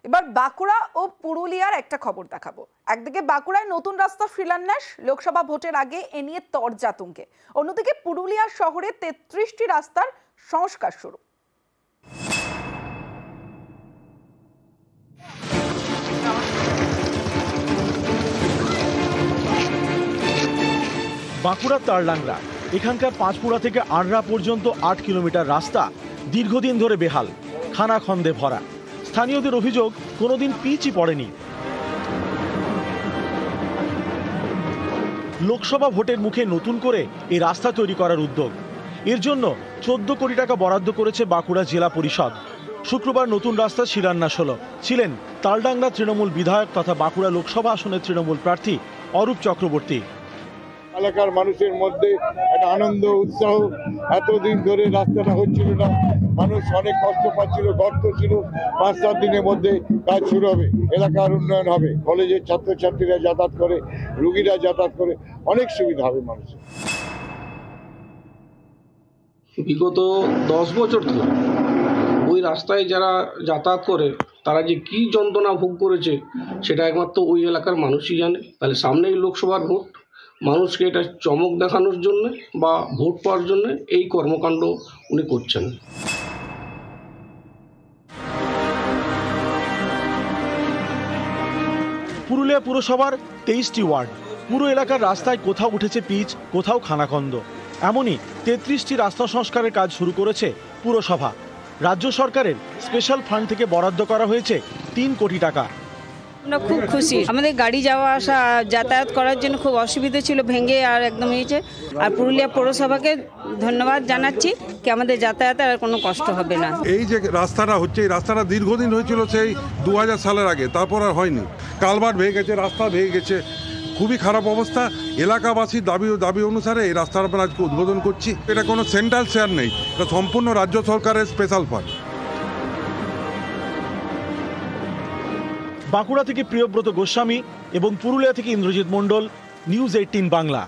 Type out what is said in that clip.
এবার বাঁকুড়া ও পুরুলিয়ার একটা খবর দেখাবো। একদিকে বাঁকুড়ায় নতুন রাস্তা শিলান্যাস, লোকসভা ভোটের আগে এ নিয়ে তরজা তুঙ্গে। অন্যদিকে পুরুলিয়া শহরে ৩৩টি রাস্তার সংস্কার শুরু। বাঁকুড়া তারলাংরা, এখানকার পাঁচপুরা থেকে আড়রা পর্যন্ত ৮ কিলোমিটার রাস্তা দীর্ঘদিন ধরে বেহাল, খানাখন্দে ভরা। স্থানীয়দের অভিযোগ, কোনোদিন পিচই পড়েনি। লোকসভা ভোটের মুখে নতুন করে এই রাস্তা তৈরি করার উদ্যোগ। এর জন্য ১৪ কোটি টাকা বরাদ্দ করেছে বাঁকুড়া জেলা পরিষদ। শুক্রবার নতুন রাস্তা শিলান্যাস হলো। ছিলেন তালডাংরা তৃণমূল বিধায়ক তথা বাঁকুড়া লোকসভা আসনের তৃণমূল প্রার্থী অরূপ চক্রবর্তী। এলাকার মানুষের মধ্যে একটা আনন্দ উৎসাহ, এতদিন ধরে রাস্তাটা হচ্ছিল না, মানুষ অনেক কষ্ট পাচ্ছিল, গর্ত ছিল। ৫-৭ দিনের মধ্যে কাজ শুরু হবে, এলাকার উন্নয়ন হবে, কলেজের ছাত্রছাত্রীরা যাতায়াত করে, রুগীরা যাতায়াত করে, অনেক সুবিধা হবে মানুষের। বিগত 10 বছর ধরে ওই রাস্তায় যারা যাতায়াত করে তারা যে কি যন্ত্রণা ভোগ করেছে সেটা একমাত্র ওই এলাকার মানুষই জানে। তাহলে সামনেই লোকসভার ভোট, মানুষকে এটা চমক দেখানোর জন্য বা ভোট পাওয়ার জন্য এই কর্মকাণ্ড উনি করছেন। পুরুলিয়া পুরসভার 23টি ওয়ার্ড, পুরো এলাকার রাস্তায় কোথাও উঠেছে পিচ, কোথাও খানাখন্দ। এমনই 33টি রাস্তা সংস্কারের কাজ শুরু করেছে পুরসভা। রাজ্য সরকারের স্পেশাল ফান্ড থেকে বরাদ্দ করা হয়েছে ৩ কোটি টাকা। আমরা খুব খুশি। আমাদের গাড়ি যাওয়া আসা যাতায়াত করার জন্য খুব অসুবিধা ছিল, ভেঙে আর একদম হয়েছে। আর পুরুলিয়া পৌরসভাকে ধন্যবাদ জানাচ্ছি কি আমাদের যাতায়াতে আর কোনো কষ্ট হবে না। এই যে রাস্তাটা হচ্ছে, এই রাস্তাটা দীর্ঘদিন হয়েছিল সেই 2000 সালের আগে, তারপর আর হয়নি। কালভার্ট ভেঙে গেছে, রাস্তা ভেঙে গেছে, খুবই খারাপ অবস্থা। এলাকাবাসীর দাবি অনুসারে এই রাস্তাটা আমরা আজকে উদ্বোধন করছি। এটা কোনো সেন্ট্রাল শেয়ার নেই, এটা সম্পূর্ণ রাজ্য সরকারের স্পেশাল ফান্ড। বাঁকুড়া থেকে প্রিয়ব্রত গোস্বামী এবং পুরুলিয়া থেকে ইন্দ্রজিৎ মণ্ডল, নিউজ 18 বাংলা।